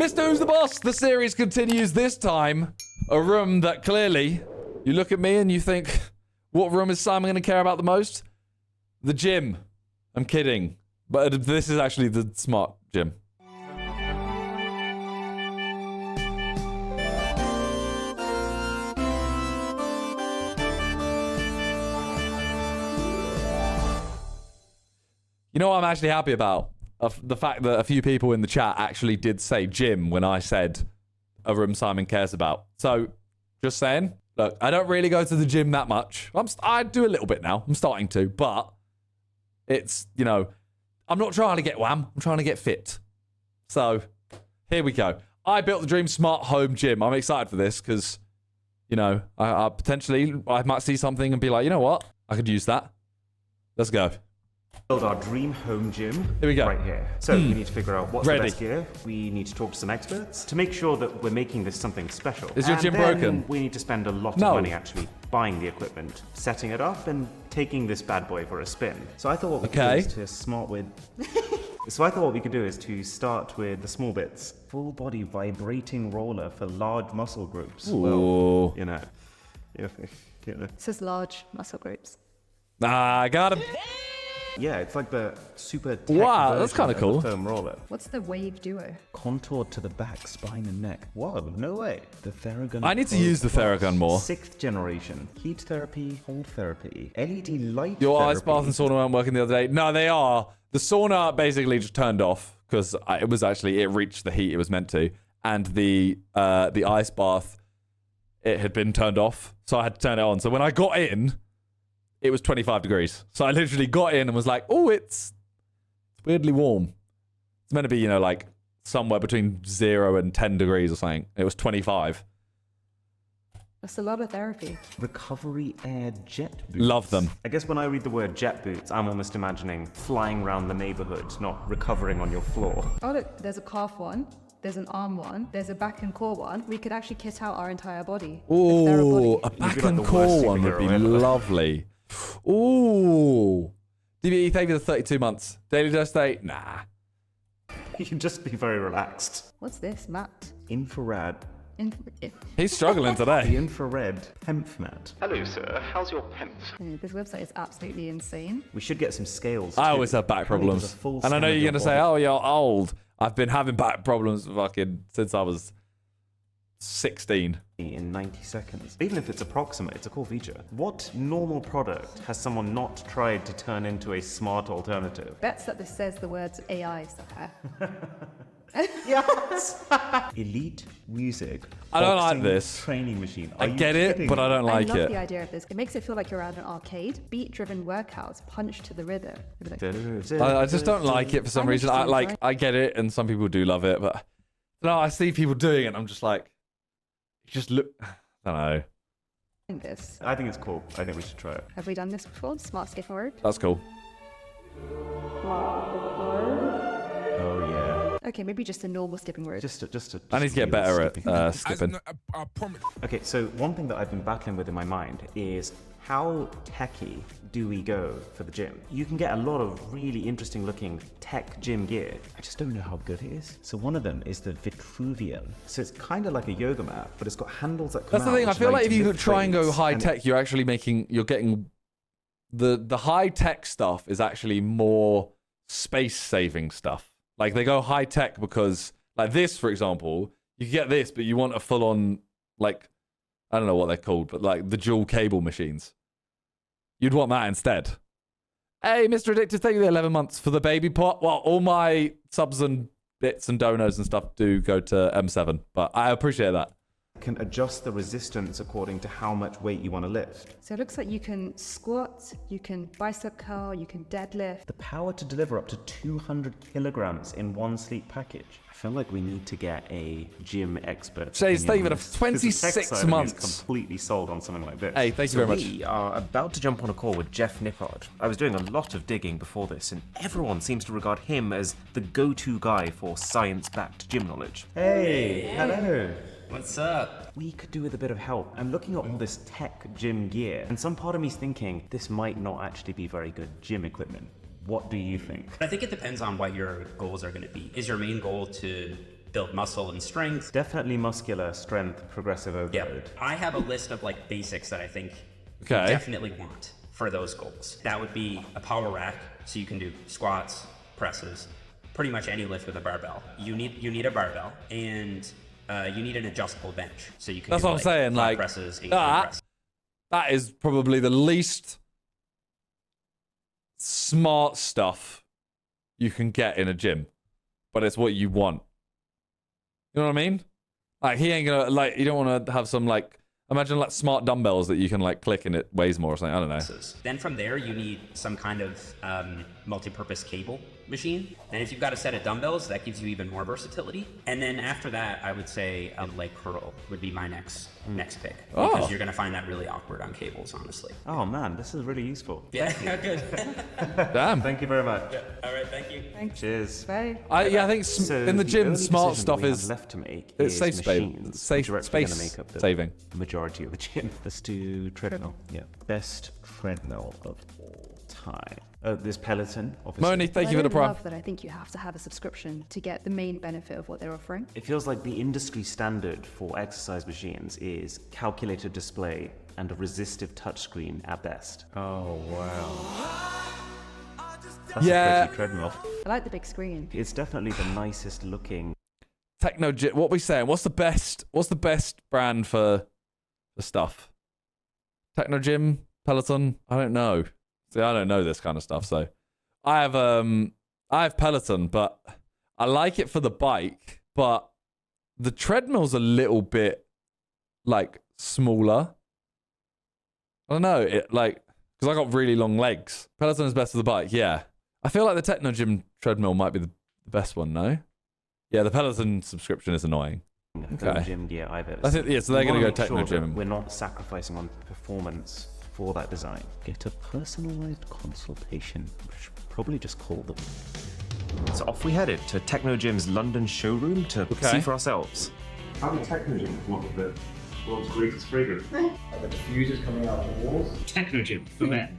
Mr. Who's the Boss? The series continues this time. A room that clearly, you look at me and you think, what room is Simon going to care about the most? The gym. I'm kidding. But this is actually the smart gym. You know what I'm actually happy about? The fact that a few people in the chat actually did say gym when I said a room Simon cares about. So, just saying. Look, I don't really go to the gym that much. I do a little bit now. I'm starting to. But it's, you know, I'm not trying to get wham. I'm trying to get fit. So, here we go. I built the dream smart home gym. I'm excited for this because, you know, I potentially I might see something and be like, you know what? I could use that. Let's go. Build our dream home gym. Here we go. Right here. So we need to figure out what's the best gear. We need to talk to some experts to make sure that we're making this something special. Is your gym broken? We need to spend a lot of money actually buying the equipment, setting it up, and taking this bad boy for a spin. So I thought what we could do is to start with the small bits. Full body vibrating roller for large muscle groups. Ooh. Well, you know. It says large muscle groups. I got him. Yeah, it's like the super tech wow, that's kind of cool. Foam roller. What's the Wave Duo? Contoured to the back, spine, and neck. Whoa, no way. The Theragun. I need to use the Theragun more. 6th generation. Heat therapy, hold therapy, LED light Your therapy. ice bath and sauna weren't working the other day. No, they are. The sauna basically just turned off because it reached the heat it was meant to, and the ice bath, it had been turned off, so I had to turn it on. So when I got in, it was 25 degrees. So I literally got in and was like, oh, it's weirdly warm. It's meant to be, you know, like somewhere between 0 and 10 degrees or something. It was 25. That's a lot of therapy. Recovery air jet boots. Love them. I guess when I read the word jet boots, I'm almost imagining flying around the neighborhood, not recovering on your floor. Oh, look, there's a calf one. There's an arm one. There's a back and core one. We could actually kit out our entire body. Ooh, a back and core one would be lovely. Ooh. DBE, thank you for the 32 months. Daily dose date? Nah. You can just be very relaxed. What's this, Matt? Infrared. He's struggling The today. infrared PEMF mat. Hello, sir. How's your PEMF? This website is absolutely insane. We should get some scales. I too. always have back Apparently problems. there's a full And I know scan of you're your going to say, body. oh, you're old. I've been having back problems fucking since I was 16. In 90 seconds. Even if it's approximate, it's a cool feature. What normal product has someone not tried to turn into a smart alternative? Bets that this says the words AI somewhere. Yes! Elite music. I don't like boxing this. Training machine. I get it, but I don't like I love it. the idea of this. It makes it feel like you're at an arcade. Beat-driven workouts, punch to the rhythm. I just don't like it for some reason. I get it, and some people do love it, but no, I see people doing it, and I'm just like, just look. I don't know. This. I think it's cool. I think we should try it. Have we done this before? Smart skipping rope. That's cool. Oh yeah. Okay, maybe just a normal skipping rope. Just I need to get better at skipping. Okay, so one thing that I've been battling with in my mind is how techy do we go for the gym? You can get a lot of really interesting looking tech gym gear. I just don't know how good it is. So one of them is the Vitruvian. So it's kind of like a yoga mat, but it's got handles that come That's the out, thing. I which feel allow like if to you lift try and go weights, high and tech, you're getting the high tech stuff is actually more space saving stuff. Like they go high tech because like this, for example, you can get this, but you want a full on like I don't know what they're called, but like the dual cable machines. You'd want that instead. Hey, Mr. Addictive, thank you for the 11 months for the baby pot. Well, all my subs and bits and donos and stuff do go to M7, but I appreciate that. can adjust the resistance according to how much weight you want to lift. So it looks like you can squat, you can bicep curl, you can deadlift. The power to deliver up to 200 kilograms in one sleep package. I feel like we need to get a gym expert. Chase, thank you for the opinion on this, 'cause the tech 26 side of me is months. completely sold on something like this. Hey, thank you very much. We are about to jump on a call with Jeff Nippard. I was doing a lot of digging before this, and everyone seems to regard him as the go-to guy for science-backed gym knowledge. Hey, hello. What's up? We could do with a bit of help. I'm looking at all this tech gym gear, and some part of me's thinking this might not actually be very good gym equipment. What do you think? I think it depends on what your goals are going to be. Is your main goal to build muscle and strength. Definitely muscular, strength, progressive overload. I have a list of like basics that I think you Okay. definitely want for those goals. That would be a power rack, so you can do squats, presses, pretty much any lift with a barbell. You need a barbell, and you need an adjustable bench, so you can. That's do, what I'm saying. flat Like presses, that is probably the least smart stuff you can get in a gym, but it's what you want. You know what I mean? Like he ain't gonna like. You don't want to have some like. Imagine like smart dumbbells that you can like click and it weighs more or something. I don't know. Then from there, you need some kind of multi-purpose cable machine. And if you've got a set of dumbbells, that gives you even more versatility. And then after that, I would say a leg curl would be my next pick. Because you're gonna find that really awkward on cables, honestly. Oh man, this is really useful. Yeah, good. Damn. Thank you very much. All right, thank you. Thanks. Cheers. Bye. I think So in the gym, only smart decision stuff we have is left to make it's is safe machines, safe which are actually gonna space make up the saving. majority of the gym. Let's do treadmill. Yeah, best treadmill of all time. There's Peloton, obviously. Moni, thank you I for the don't prime. love that I think you have to have a subscription to get the main benefit of what they're offering. It feels like the industry standard for exercise machines is calculated display and a resistive touchscreen at best. Oh wow. That's Yeah. a pretty treadmill. I like the big screen. It's definitely the nicest looking. Techno gym. What we saying? What's the best brand for the stuff? Techno gym, Peloton. I don't know. See, I don't know this kind of stuff. So I have Peloton, but I like it for the bike. But the treadmill's a little bit like smaller. I don't know. It like because I got really long legs. Peloton is best for the bike. Yeah, I feel like the Techno gym treadmill might be the best one. No. Yeah, the Peloton subscription is annoying. Okay. Gym gear I've ever That's it. seen. Yeah, so they're We going to wanna go make Techno sure that gym. We're not sacrificing on performance for that design. Get a personalized consultation. We should probably just call them. So off we headed to Techno Gym's London showroom to see for ourselves. How do Techno Gym come up with the world's greatest fragrance? Are the diffusers coming out of the walls? Techno gym for men.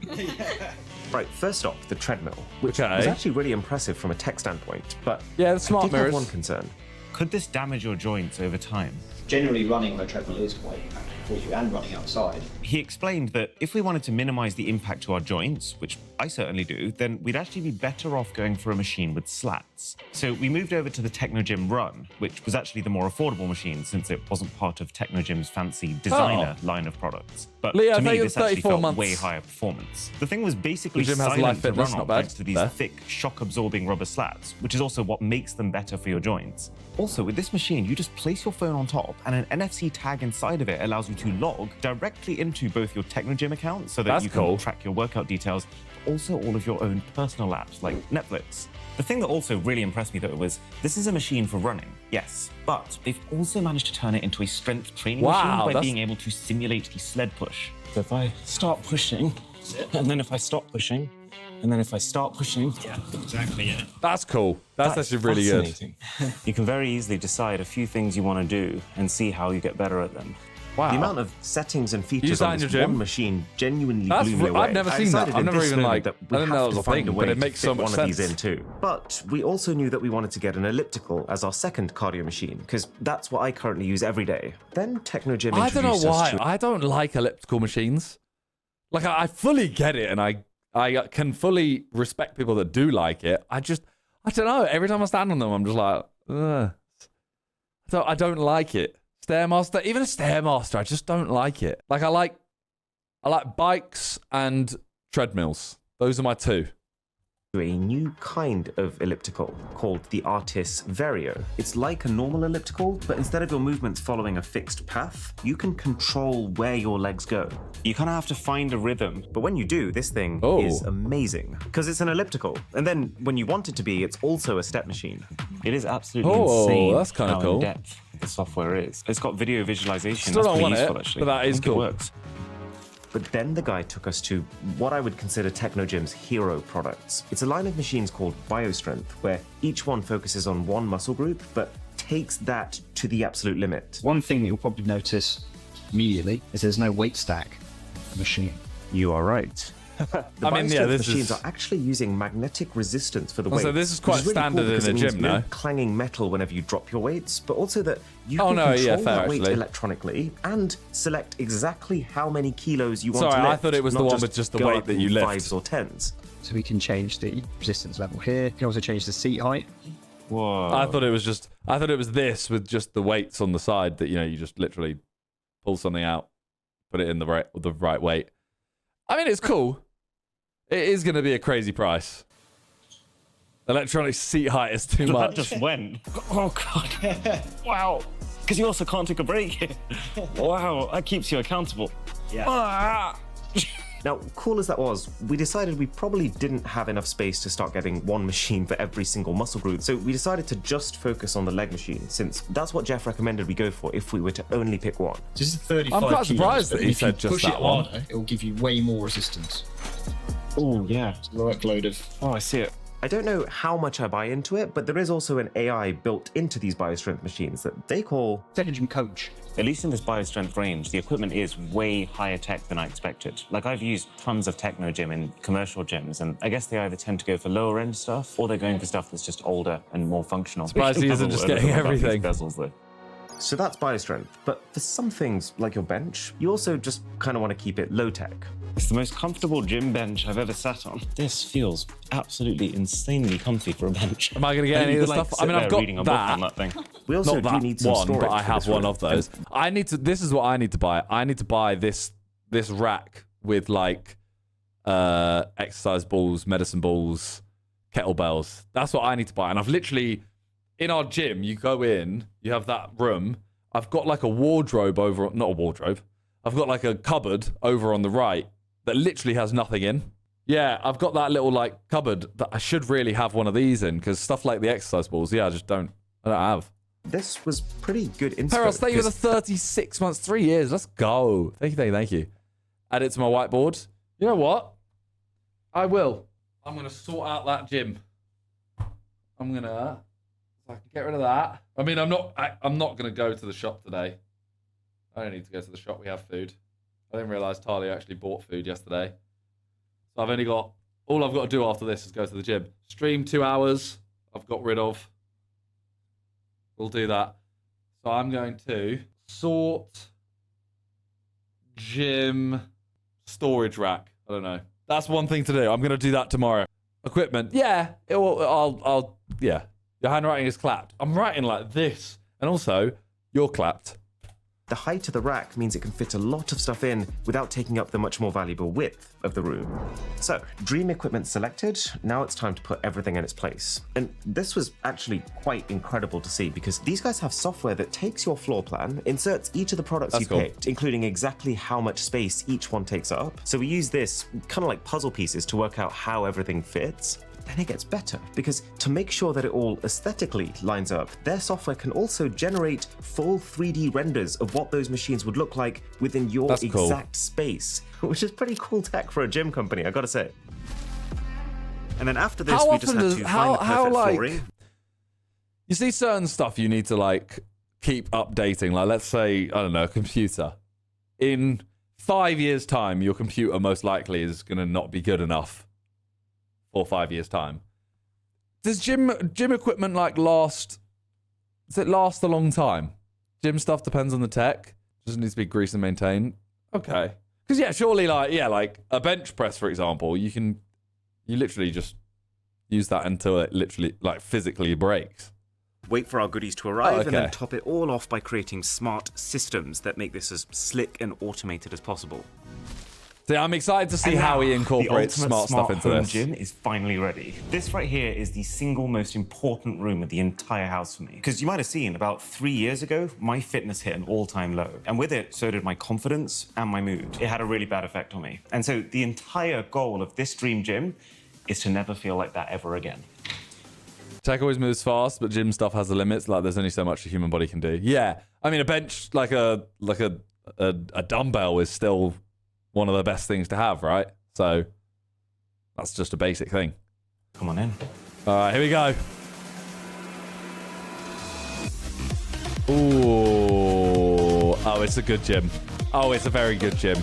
Right, first off, the treadmill, which Okay. was actually really impressive from a tech standpoint, but Yeah, the smart I did have mirrors. one concern. Could this damage your joints over time? Generally, running on a treadmill is quite impactful for you, and running outside. He explained that if we wanted to minimize the impact to our joints, which I certainly do, then we'd actually be better off going for a machine with slats. So we moved over to the Techno Gym Run, which was actually the more affordable machine since it wasn't part of Techno Gym's fancy designer line of products. But Leo, I to thought me, you this were actually 34 felt months. way higher performance. The thing was basically The gym has silent live to fitness, run not on bad. thanks to these Fair. thick, shock-absorbing rubber slats, which is also what makes them better for your joints. Also, with this machine, you just place your phone on top, and an NFC tag inside of it allows you to log directly into both your Techno Gym account so that That's you can cool. track your workout details, but also all of your own personal apps like Netflix. The thing that also really impressed me though was this is a machine for running, yes, but they've also managed to turn it into a strength training Wow, machine by that's- being able to simulate the sled push. So if I start pushing, and then if I stop pushing, and then if I start pushing, yeah, exactly, yeah. That's cool. That's actually really good. Fascinating. You can very easily decide a few things you want to do and see how you get better at them. Wow. The amount of settings and Use features that on in this your gym? one machine genuinely That's blew me I've away. never I seen that. decided I've in never this even, moment like- that I we didn't know have it was to a find thing, way but it to makes so fit much one of these sense. in too. But we also knew that we wanted to get an elliptical as our second cardio machine because that's what I currently use every day. Then Techno Gym I don't know introduced us why. to I don't like elliptical machines. Like, I fully get it, and I can fully respect people that do like it. I don't know. Every time I stand on them, I'm just like, ugh. So I don't like it. Stairmaster, even a Stairmaster, I just don't like it. Like, I like bikes and treadmills. Those are my two. a new kind of elliptical called the Artis Vario. It's like a normal elliptical, but instead of your movements following a fixed path, you can control where your legs go. You kind of have to find a rhythm, but when you do, this thing is amazing because it's an elliptical. And then when you want it to be, it's also a step machine. It is absolutely insane that's kinda how cool. in-depth the software is. It's got video visualization. Still That's don't pretty want useful, it, actually. but that is I think it cool. works. But then the guy took us to what I would consider Techno Gym's hero products. It's a line of machines called BioStrength, where each one focuses on one muscle group, but takes that to the absolute limit. One thing that you'll probably notice immediately is there's no weight stack on the machine. You are right. The I mean, yeah, biostrength this machines is. are actually using magnetic resistance for the weight. So this is which quite really standard cool because in a it means gym, no no? clanging metal whenever you drop your weights, but also that you Oh, can no, control yeah, fair, that weight actually. electronically and select exactly how many kilos you want Sorry, to I lift. thought it was the not one with just the go weight up that in you lift. 5s or 10s. So we can change the resistance level here. We can also change the seat height. Whoa. I thought it was this with just the weights on the side that, you know, you just literally pull something out, put it in the right weight. I mean, it's cool. It is going to be a crazy price. Electronic seat height is too much. That just went. Oh, God. Wow. Because you also can't take a break. Wow, that keeps you accountable. Yeah. Ah. Now, cool as that was, we decided we probably didn't have enough space to start getting one machine for every single muscle group, so we decided to just focus on the leg machine, since that's what Jeff recommended we go for if we were to only pick one. This is 35 I'm quite surprised kilos, that but he if you said just push that it one. harder, it will give you way more resistance. Oh, yeah. Workload of. Oh, I see it. I don't know how much I buy into it, but there is also an AI built into these biostrength machines that they call Intelligent coach. At least in this biostrength range, the equipment is way higher tech than I expected. Like, I've used tons of techno gym in commercial gyms, and I guess they either tend to go for lower end stuff, or they're going for stuff that's just older and more functional. Surprised he isn't just getting everything. Bezels, though. So that's biostrength, but for some things, like your bench, you also just kind of want to keep it low tech. It's the most comfortable gym bench I've ever sat on. This feels absolutely insanely comfy for a bench. Am I going to get any of the stuff? I mean, I've got reading a book on that thing. We also Not do that need some one, storage but I for have this one room. of those. I need to. This is what I need to buy. I need to buy this rack with like exercise balls, medicine balls, kettlebells. That's what I need to buy. And I've literally in our gym. You go in, you have that room. I've got like a wardrobe over, not a wardrobe. I've got like a cupboard over on the right that literally has nothing in. Yeah, I've got that little like cupboard that I should really have one of these in because stuff like the exercise balls, yeah, I don't have. This was pretty good inspo. Peril, stay with because- a 36 months, 3 years. Let's go. Thank you. Add it to my whiteboard. You know what? I will. I'm going to sort out that gym. I can get rid of that. I mean, I'm not going to go to the shop today. I don't need to go to the shop. We have food. I didn't realize Talia actually bought food yesterday. So all I've got to do after this is go to the gym. Stream 2 hours. I've got rid of. We'll do that. So I'm going to sort gym storage rack. I don't know. That's one thing to do. I'm going to do that tomorrow. Equipment. Yeah. Yeah. Your handwriting is clapped. I'm writing like this. And also, you're clapped. The height of the rack means it can fit a lot of stuff in without taking up the much more valuable width of the room. So, dream equipment selected, now it's time to put everything in its place. And this was actually quite incredible to see because these guys have software that takes your floor plan, inserts each of the products you picked, including exactly how much space each one takes up. So we use this kind of like puzzle pieces to work out how everything fits. Then it gets better, because to make sure that it all aesthetically lines up, their software can also generate full 3D renders of what those machines would look like within your exact space, which is pretty cool tech for a gym company, I gotta say. And then after this, we just had to find the perfect flooring. You see certain stuff you need to like keep updating, like let's say, I don't know, a computer. In 5 years' time, your computer most likely is going to not be good enough. Or 5 years' time. Does gym equipment like last? Does it last a long time? Gym stuff depends on the tech. Just needs to be greased and maintained. Okay. Because yeah, surely like a bench press, for example, you literally just use that until it literally like physically breaks. Wait for our goodies to arrive and then top it all off by creating smart systems that make this as slick and automated as possible. See, I'm excited to see how he incorporates smart stuff into this. The gym is finally ready. This right here is the single most important room of the entire house for me. Because you might have seen, about 3 years ago, my fitness hit an all-time low. And with it, so did my confidence and my mood. It had a really bad effect on me. And so the entire goal of this dream gym is to never feel like that ever again. Tech always moves fast, but gym stuff has the limits. Like, there's only so much a human body can do. Yeah, I mean, a bench, like a dumbbell is still one of the best things to have, right? So that's just a basic thing. Come on in. All right, here we go. Ooh. Oh, it's a good gym. Oh, it's a very good gym.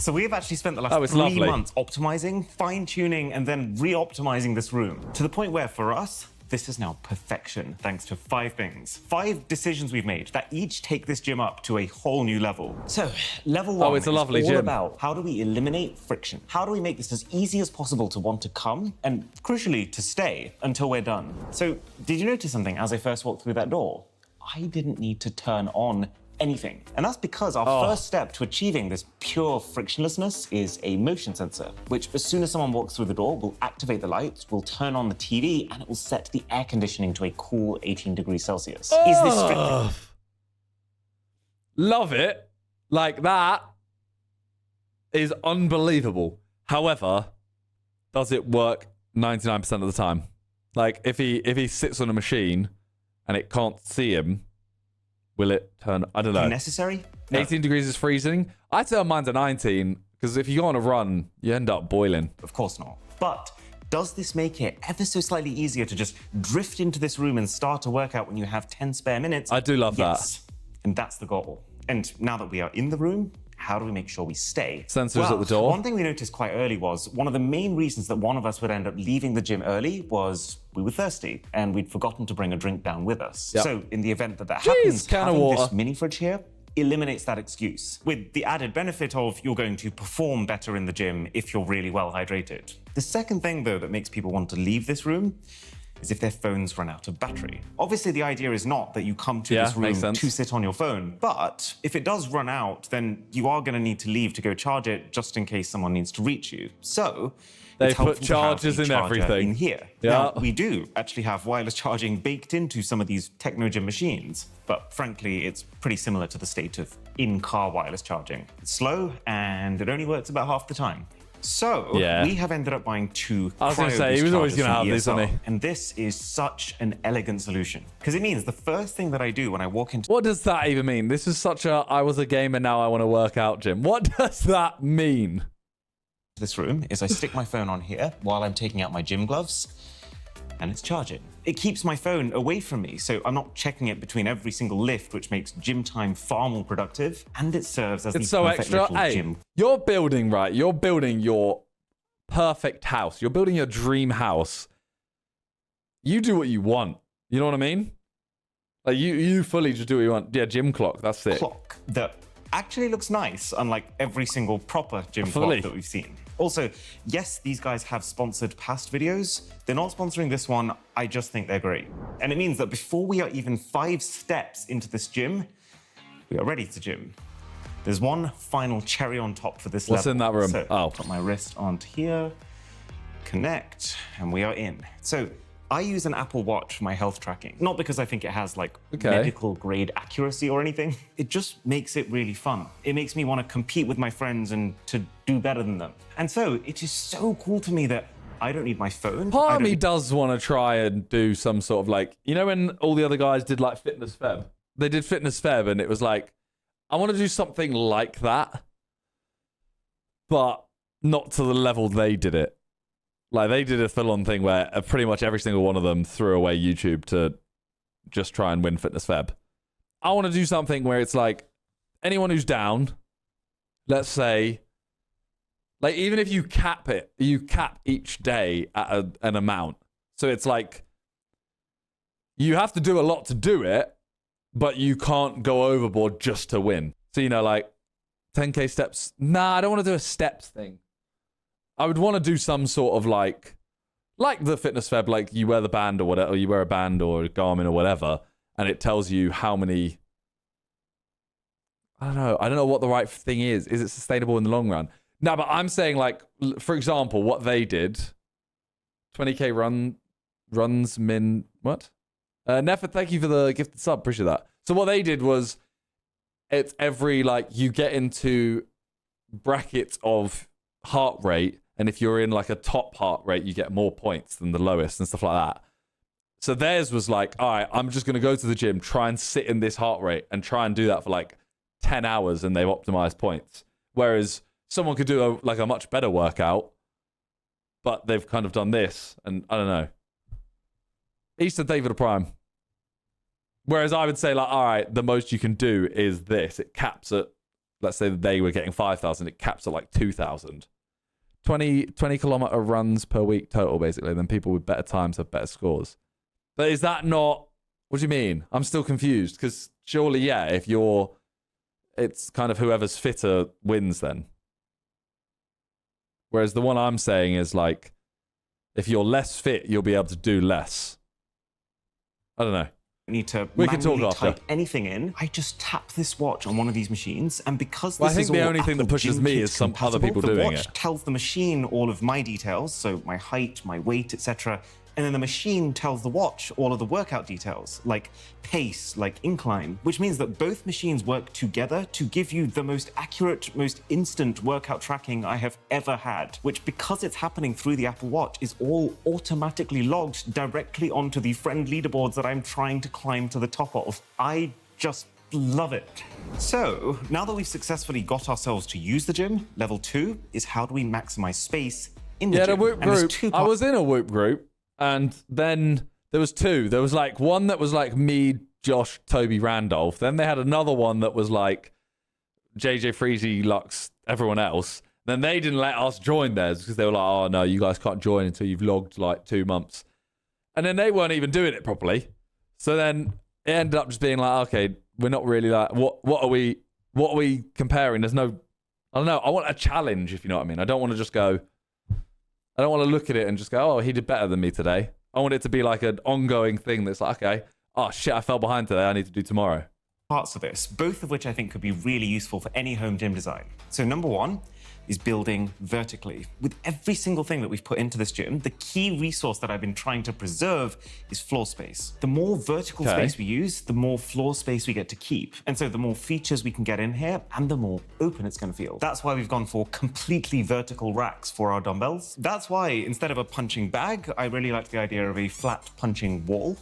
So we have actually spent the last it's 3 lovely. months optimizing, fine-tuning, and then re-optimizing this room to the point where, for us, this is now perfection, thanks to 5 things. 5 decisions we've made that each take this gym up to a whole new level. So, level 1 it's a lovely is all gym. about how do we eliminate friction? How do we make this as easy as possible to want to come and, crucially, to stay until we're done? So, did you notice something as I first walked through that door? I didn't need to turn on anything. And that's because our first step to achieving this pure frictionlessness is a motion sensor, which as soon as someone walks through the door, will activate the lights, will turn on the TV, and it will set the air conditioning to a cool 18 degrees Celsius. Is this strictly? Love it. Like, that is unbelievable. However, does it work 99% of the time? Like, if he sits on a machine and it can't see him, will it turn? I don't know. Necessary? No. 18 degrees is freezing. I turn mine to 19 because if you go on a run, you end up boiling. Of course not. But does this make it ever so slightly easier to just drift into this room and start a workout when you have 10 spare minutes? I do love yes. And that's the goal. And now that we are in the room, how do we make sure we stay? Sensors at the door. One thing we noticed quite early was one of the main reasons that one of us would end up leaving the gym early was we were thirsty and we'd forgotten to bring a drink down with us. Yep. So in the event that happens, can of having water. this mini fridge here eliminates that excuse, with the added benefit of you're going to perform better in the gym if you're really well hydrated. The second thing, though, that makes people want to leave this room is if their phones run out of battery. Obviously, the idea is not that you come to this room to sit on your phone, but if it does run out, then you are going to need to leave to go charge it just in case someone needs to reach you. So They it's put helpful to have chargers a in charger everything. in here. Yeah. Now, we do actually have wireless charging baked into some of these techno gym machines, but frankly, it's pretty similar to the state of in-car wireless charging. It's slow, and it only works about half the time. So, we have ended up buying 2 I was going to say, he was always going to have this, wasn't he? and this is such an elegant solution. Because it means the first thing that I do when I walk into What does that even mean? This is such a I was a gamer, now I want to work out gym. What does that mean? this room is I stick my phone on here while I'm taking out my gym gloves, and it's charging. It keeps my phone away from me, so I'm not checking it between every single lift, which makes gym time far more productive, and it serves as the perfect extra. little Hey, gym. you're building, right? You're building your perfect house. You're building your dream house. You do what you want. You know what I mean? Like you fully just do what you want. Yeah, gym clock. That's it. Clock that actually looks nice, unlike every single proper gym clock that we've seen. Also, yes, these guys have sponsored past videos. They're not sponsoring this one. I just think they're great. And it means that before we are even 5 steps into this gym, we are ready to gym. There's one final cherry on top for this level. What's in that room? So, put my wrist onto here, connect, and we are in. So I use an Apple Watch for my health tracking. Not because I think it has like medical grade accuracy or anything. It just makes it really fun. It makes me want to compete with my friends and to do better than them. And so it is so cool to me that I don't need my phone. Part of me does want to try and do some sort of like, you know when all the other guys did like Fitness Feb? They did Fitness Feb and it was like, I want to do something like that, but not to the level they did it. Like, they did a full-on thing where pretty much every single one of them threw away YouTube to just try and win Fitness Feb. I want to do something where it's like, anyone who's down, let's say, like, even if you cap it, you cap each day at an amount. So it's like, you have to do a lot to do it, but you can't go overboard just to win. So, you know, like, 10K steps. Nah, I don't want to do a steps thing. I would want to do some sort of like the Fitness Feb, like you wear the band or whatever, or you wear a band or a Garmin or whatever, and it tells you how many. I don't know what the right thing is. Is it sustainable in the long run? No, but I'm saying, like, for example, what they did, 20K runs min what? Neffert, thank you for the gifted sub. Appreciate that. So what they did was, it's every like you get into brackets of heart rate. And if you're in like a top heart rate, you get more points than the lowest and stuff like that. So theirs was like, all right, I'm just going to go to the gym, try and sit in this heart rate and try and do that for like 10 hours and they've optimized points. Whereas someone could do a much better workout, but they've kind of done this. And I don't know. Easter Day for the Prime. Whereas I would say like, all right, the most you can do is this. It caps at let's say they were getting 5,000, it caps at like 2,000. 20 kilometer runs per week total, basically. Then people with better times have better scores. But is that not? What do you mean? I'm still confused because surely, yeah, if it's kind of whoever's fitter wins then. Whereas the one I'm saying is like, if you're less fit, you'll be able to do less. I don't know. Need to We can talk manually after. type anything in. I just tap this watch on one of these machines, and because Well, I this think is the all only thing that Apple pushes Gym me Kit is some other compatible, people the doing watch it. tells the machine all of my details, so my height, my weight, etc. And then the machine tells the watch all of the workout details, like pace, like incline, which means that both machines work together to give you the most accurate, most instant workout tracking I have ever had, which, because it's happening through the Apple Watch, is all automatically logged directly onto the friend leaderboards that I'm trying to climb to the top of. I just love it. So, now that we've successfully got ourselves to use the gym, level 2 is how do we maximize space in the Yeah, gym. the Whoop And there's group. two I was in a Whoop group, and then there was two. There was like one that was like me, Josh, Toby, Randolph. Then they had another one that was like JJ, Freezy, Lux, everyone else. Then they didn't let us join theirs because they were like, oh no, you guys can't join until you've logged like 2 months. And then they weren't even doing it properly. So then it ended up just being like, okay, we're not really like, what are we comparing? There's no, I don't know. I want a challenge, if you know what I mean. I don't want to just go, I don't want to look at it and just go, oh, he did better than me today. I want it to be like an ongoing thing that's like, okay, oh shit, I fell behind today. I need to do tomorrow. Parts of this, both of which I think could be really useful for any home gym design. So number one is building vertically. With every single thing that we've put into this gym, the key resource that I've been trying to preserve is floor space. The more vertical space we use, the more floor space we get to keep. And so the more features we can get in here, and the more open it's gonna feel. That's why we've gone for completely vertical racks for our dumbbells. That's why instead of a punching bag, I really like the idea of a flat punching wall.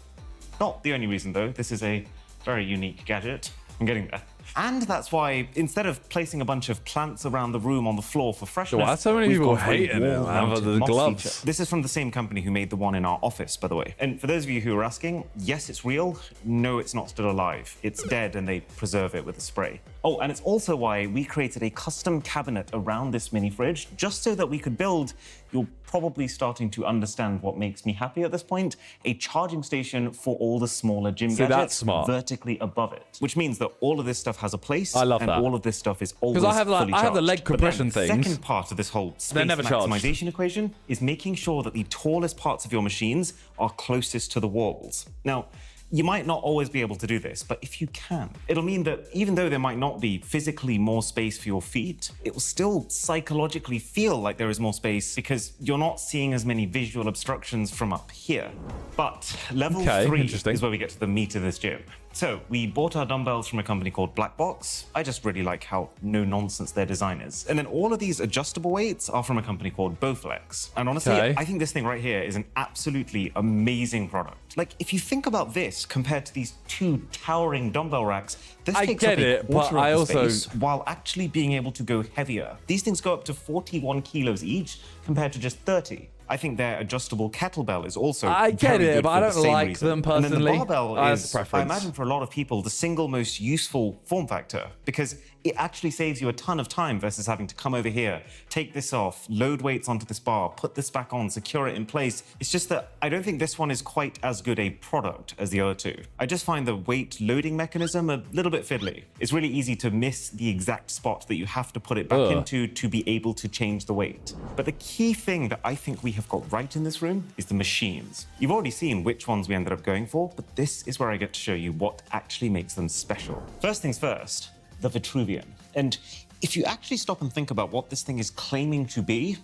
Not the only reason though, this is a very unique gadget. I'm getting there. And that's why, instead of placing a bunch of plants around the room on the floor for freshness, Why so many we've people gone for a hating it, man, wall-mounted for the moss gloves? feature. This is from the same company who made the one in our office, by the way. And for those of you who are asking, yes, it's real. No, it's not still alive. It's dead, and they preserve it with a spray. Oh, and it's also why we created a custom cabinet around this mini fridge, just so that we could build, you're probably starting to understand what makes me happy at this point, a charging station for all the smaller gym See, that's gadgets smart. vertically above it. Which means that all of this stuff has a place, I love and that. all of this stuff is always Because I have fully the leg charged. compression But then things. The second part of this whole space never charged. maximization equation is making sure that the tallest parts of your machines are closest to the walls. Now, you might not always be able to do this, but if you can, it'll mean that even though there might not be physically more space for your feet, it will still psychologically feel like there is more space because you're not seeing as many visual obstructions from up here. But level 3 is where we get to the meat of this gym. So we bought our dumbbells from a company called Black Box. I just really like how no nonsense their design is. And then all of these adjustable weights are from a company called Bowflex. And honestly, I think this thing right here is an absolutely amazing product. Like, if you think about this compared to these two towering dumbbell racks, this takes up a quarter of the space while actually being able to go heavier. These things go up to 41 kilos each compared to just 30. I think their adjustable kettlebell is also I get very it, good but for I the don't same like reason. them And then personally. the barbell I have is, a preference. I imagine for a lot of people, the single most useful form factor because it actually saves you a ton of time versus having to come over here, take this off, load weights onto this bar, put this back on, secure it in place. It's just that I don't think this one is quite as good a product as the other two. I just find the weight loading mechanism a little bit fiddly. It's really easy to miss the exact spot that you have to put it back into to be able to change the weight. But the key thing that I think we have got right in this room is the machines. You've already seen which ones we ended up going for, but this is where I get to show you what actually makes them special. First things first, the Vitruvian. And if you actually stop and think about what this thing is claiming to be,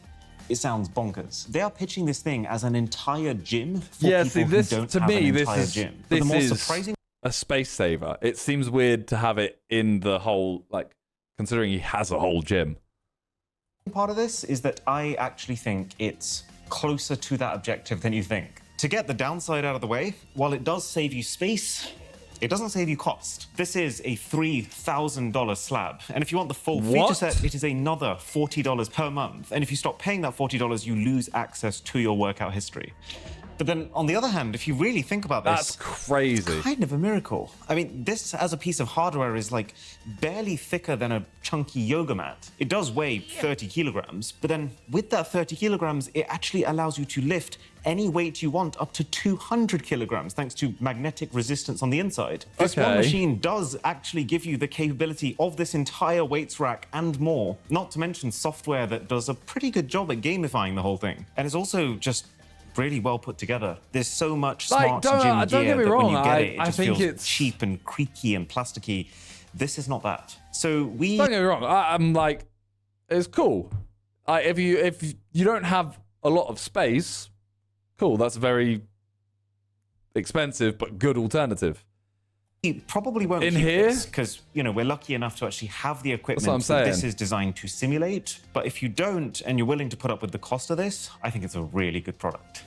it sounds bonkers. They are pitching this thing as an entire gym for people who don't have an entire gym. But the more surprising a space saver. It seems weird to have it in the whole, like, considering he has a whole gym. part of this is that I actually think it's closer to that objective than you think. To get the downside out of the way, while it does save you space, it doesn't save you cost. This is a $3,000 slab. And if you want the full feature set, it is another $40 per month. And if you stop paying that $40, you lose access to your workout history. But then, on the other hand, if you really think about this, That's crazy. it's kind of a miracle. I mean, this as a piece of hardware is like barely thicker than a chunky yoga mat. It does weigh 30 kilograms, but then with that 30 kilograms, it actually allows you to lift any weight you want up to 200 kilograms thanks to magnetic resistance on the inside. This one Okay. machine does actually give you the capability of this entire weights rack and more, not to mention software that does a pretty good job at gamifying the whole thing. And it's also just really well put together. There's so much Like, smart don't gym get gear me that wrong, when you get it, it I just think feels it's cheap and creaky and plasticky. This is not that. So we Don't get me wrong. I'm like, it's cool. If you don't have a lot of space, cool. That's a very expensive but good alternative. We probably won't In keep here? because we're lucky enough to actually have the equipment what I'm that this saying. is designed to simulate. But if you don't and you're willing to put up with the cost of this, I think it's a really good product.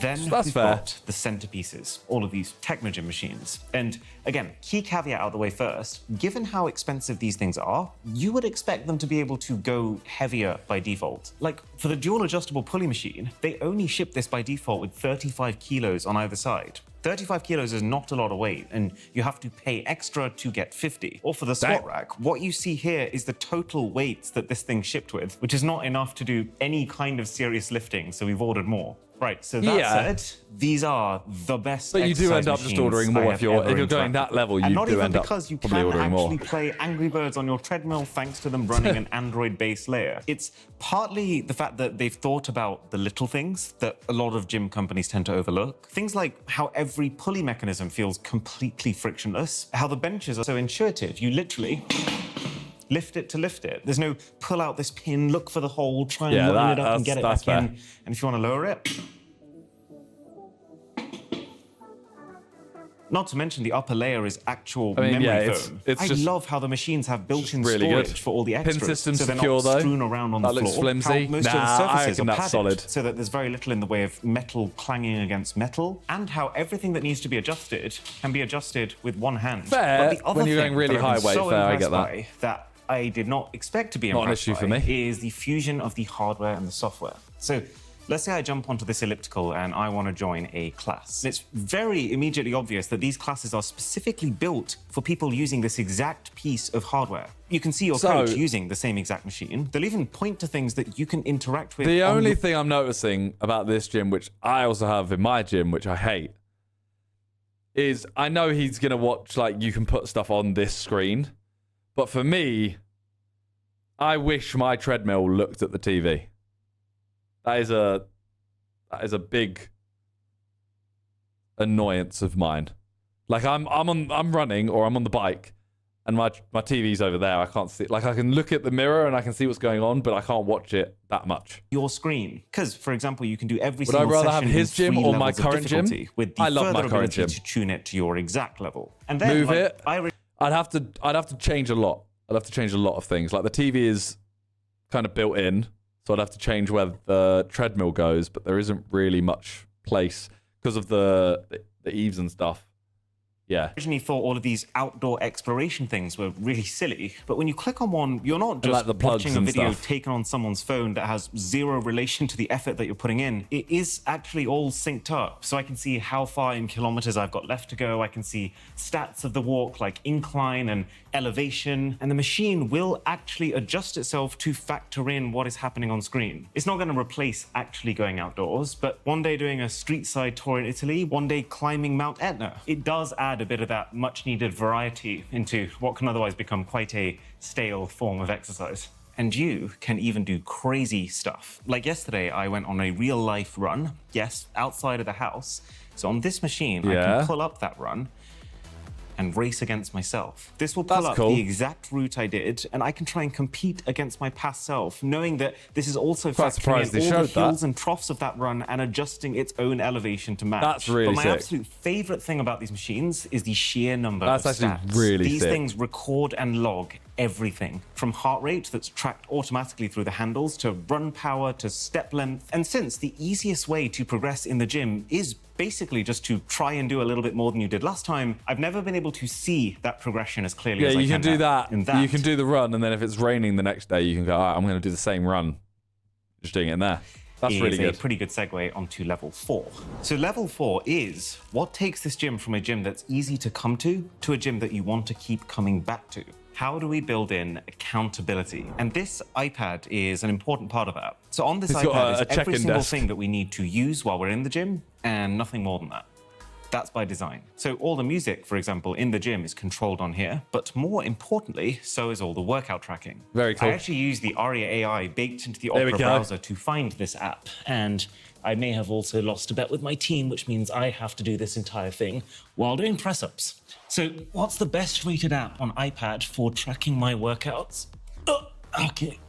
Then That's we've fair. got the centerpieces, all of these Technogym machines. And again, key caveat out of the way first, given how expensive these things are, you would expect them to be able to go heavier by default. Like for the dual adjustable pulley machine, they only ship this by default with 35 kilos on either side. 35 kilos is not a lot of weight, and you have to pay extra to get 50. Or for the squat rack, what you see here is the total weights that this thing shipped with, which is not enough to do any kind of serious lifting, so we've ordered more. Right, so that Yeah. said, these are the best But you do exercise end up just machines ordering I more have if you're ever going that interacted level. with. You And not do even end up because you probably can ordering more. actually play Angry Birds on your treadmill thanks to them running an Android-based layer. It's partly the fact that they've thought about the little things that a lot of gym companies tend to overlook. Things like how every pulley mechanism feels completely frictionless, how the benches are so intuitive. You literally lift it to lift it. There's no pull out this pin, look for the hole, try and line it up and get it that's back in. fair. And if you want to lower it, not to mention the upper layer is actual memory foam. it's I just love how the machines have built-in really storage good. for all the Pin extras, system's so they're secure, not though. strewn around on That the looks floor. flimsy. How most of Nah, the I surfaces reckon are that's padded, solid. so that there's very little in the way of metal clanging against metal, and how everything that needs to be adjusted can be adjusted with one hand. Fair, But the other when you're thing going really that I've been high weight, so fair, I get impressed that. by that I did not expect to be Not an impressed issue by for me. is the fusion of the hardware and the software. So let's say I jump onto this elliptical and I want to join a class. It's very immediately obvious that these classes are specifically built for people using this exact piece of hardware. You can see your coach using the same exact machine. They'll even point to things that you can interact with. The only thing I'm noticing about this gym, which I also have in my gym, which I hate, is I know he's going to watch, like, you can put stuff on this screen. But for me, I wish my treadmill looked at the TV. That is a big annoyance of mine. Like I'm running or I'm on the bike, and my TV's over there. I can't see. Like I can look at the mirror and I can see what's going on, but I can't watch it that much. Your screen, because for example, you can do every Would I single rather session have his in 3 gym or my levels of current gym? difficulty with the I love my further current ability gym. to tune it to your exact level. And then Move like, it. I'd have to change a lot. I'd have to change a lot of things. Like the TV is kind of built in, so I'd have to change where the treadmill goes, but there isn't really much place because of the eaves and stuff. Yeah. Originally thought all of these outdoor exploration things were really silly, but when you click on one, you're not just like the plugs watching a and video stuff. taken on someone's phone that has zero relation to the effort that you're putting in. It is actually all synced up, so I can see how far in kilometers I've got left to go. I can see stats of the walk, like incline and elevation, and the machine will actually adjust itself to factor in what is happening on screen. It's not going to replace actually going outdoors, but one day doing a street side tour in Italy, one day climbing Mount Etna, it does add a bit of that much needed variety into what can otherwise become quite a stale form of exercise. And you can even do crazy stuff. Like yesterday, I went on a real life run, yes, outside of the house. So on this machine, I can pull up that run and race against myself. This will pull up the exact route I did, and I can try and compete against my past self, knowing that this is also factoring in all the hills and troughs of that run and adjusting its own elevation to match. That's really But my sick. absolute favorite thing about these machines is the sheer number of That's actually stats. really These sick. things record and log everything, from heart rate that's tracked automatically through the handles to run power to step length. And since the easiest way to progress in the gym is basically just to try and do a little bit more than you did last time, I've never been able to see that progression as clearly as I can. Yeah, you can do now. that. You can do the run, and then if it's raining the next day, you can go, all right, I'm going to do the same run. Just doing it in there. That's is really a good. pretty good segue onto level 4. So level 4 is what takes this gym from a gym that's easy to come to a gym that you want to keep coming back to. How do we build in accountability? And this iPad is an important part of that. So on this It's got iPad a is every check-in single desk. thing that we need to use while we're in the gym and nothing more than that. That's by design. So all the music, for example, in the gym is controlled on here, but more importantly, so is all the workout tracking. Very cool. I actually use the Aria AI baked into the There we Opera go. browser to find this app. And I may have also lost a bet with my team, which means I have to do this entire thing while doing press-ups. So what's the best rated app on iPad for tracking my workouts? Oh, okay,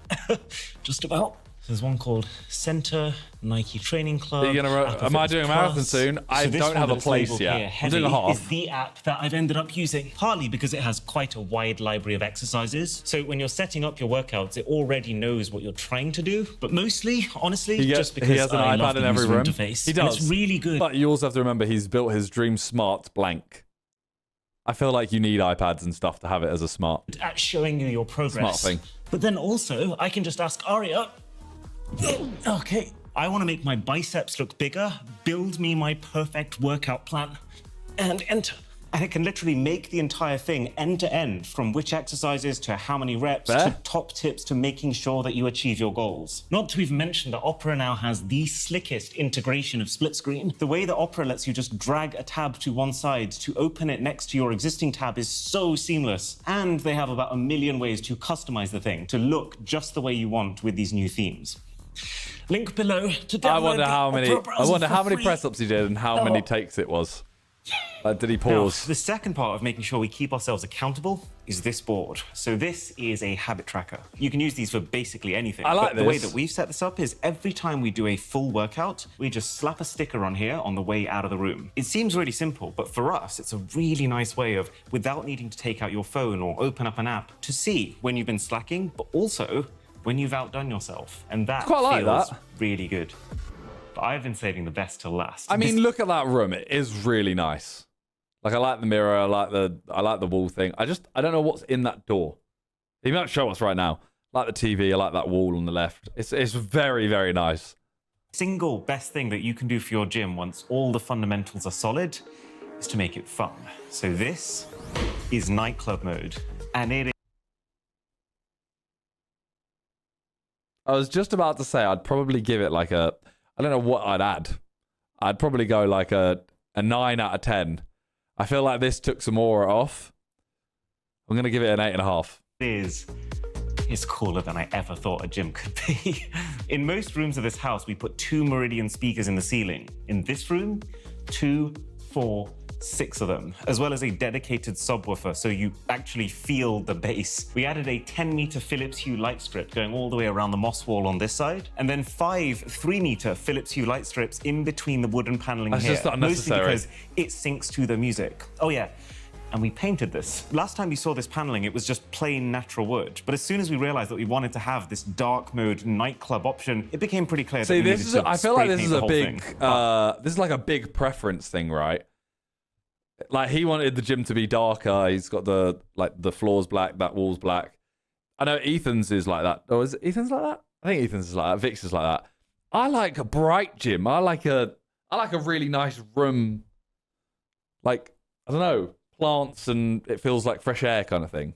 just about. There's one called Center, Nike Training Club. Are you gonna Apple am I Fitness doing a marathon Plus. soon? I So this don't one have a that's place labeled yet. here, I'm Heavy, doing a half. is the app that I've ended up using, partly because it has quite a wide library of exercises. So when you're setting up your workouts, it already knows what you're trying to do. But mostly, honestly, just because he has an I love iPad in the every user room. interface. He And does. it's really good. But you also have to remember he's built his Dream Smart blank. I feel like you need iPads and stuff to have it as a smart. At showing you your progress. Smart thing. But then also, I can just ask Aria, okay, I want to make my biceps look bigger, build me my perfect workout plan, and enter. And it can literally make the entire thing end to end, from which exercises to how many reps Fair. to top tips to making sure that you achieve your goals. Not to even mention that Opera now has the slickest integration of split screen. The way that Opera lets you just drag a tab to one side to open it next to your existing tab is so seamless. And they have about 1 million ways to customize the thing to look just the way you want with these new themes. Link below to download I wonder the how many. Opera I browser wonder for how many free. press ups he did and how many takes it was. Did he Now, pause? the second part of making sure we keep ourselves accountable is this board. So this is a habit tracker. You can use these for basically anything. I like but the way this. that we've set this up is every time we do a full workout, we just slap a sticker on here on the way out of the room. It seems really simple, but for us, it's a really nice way of, without needing to take out your phone or open up an app, to see when you've been slacking, but also when you've outdone yourself. And that Quite like feels that. really good. But I've been saving the best till last. I mean, look at that room. It is really nice. Like, I like the mirror. I like the wall thing. I don't know what's in that door. He might show us right now. I like the TV. I like that wall on the left. It's very, very nice. Single best thing that you can do for your gym once all the fundamentals are solid is to make it fun. So this is Nightclub mode, and it I was just about to say I'd probably give it like a. I don't know what I'd add. I'd probably go like a 9 out of 10. I feel like this took some aura off. I'm gonna give it an 8.5. is cooler than I ever thought a gym could be. In most rooms of this house, we put 2 Meridian speakers in the ceiling. In this room, 2, 4, 6 of them, as well as a dedicated subwoofer so you actually feel the bass. We added a 10-meter Philips Hue light strip going all the way around the moss wall on this side, and then 5 3-meter Philips Hue light strips in between the wooden paneling That's here. just not Mostly necessary. because it syncs to the music. Oh yeah. And we painted this. Last time we saw this paneling, it was just plain natural wood. But as soon as we realized that we wanted to have this dark mode nightclub option, it became pretty clear that See, we this needed is. to I feel like spray this paint is the a whole big. thing. This is like a big preference thing, right? Like, he wanted the gym to be darker. He's got the floor's black, that wall's black. I know Ethan's is like that. Oh, is it Ethan's like that? I think Ethan's is like that. Vic's is like that. I like a bright gym. I like a really nice room. Like, I don't know, plants and it feels like fresh air kind of thing.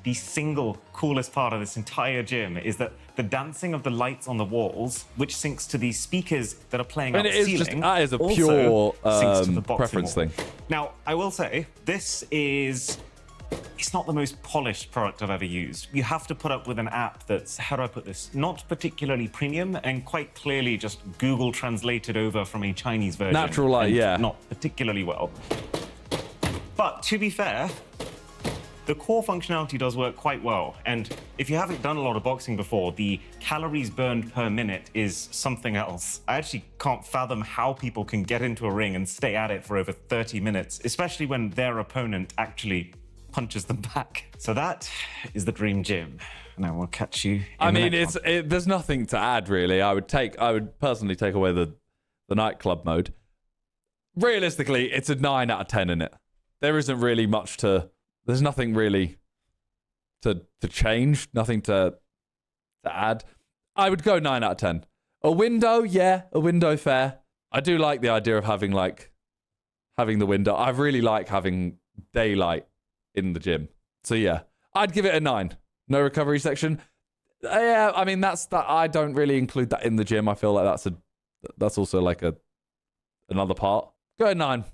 The single coolest part of this entire gym is that the dancing of the lights on the walls, which syncs to these speakers that are playing I mean, up it the is ceiling, just that is a also pure syncs to the boxing preference wall. thing. Now, I will say, it's not the most polished product I've ever used. You have to put up with an app that's, how do I put this, not particularly premium and quite clearly just Google translated over from a Chinese version. Natural light, and yeah. Not particularly well. But to be fair, the core functionality does work quite well. And if you haven't done a lot of boxing before, the calories burned per minute is something else. I actually can't fathom how people can get into a ring and stay at it for over 30 minutes, especially when their opponent actually punches them back. So that is the dream gym. And I will catch you in I the mean, next one. there's nothing to add really. I would personally take away the nightclub mode. Realistically, it's a 9 out of 10 in it. There isn't really much there's nothing really to change, nothing to add. I would go 9 out of 10. A window, yeah, a window fair. I do like the idea of having the window. I really like having daylight in the gym. So yeah, I'd give it a 9. No recovery section. Yeah, I mean that's that. I don't really include that in the gym. I feel like that's also like another part. Go ahead, 9.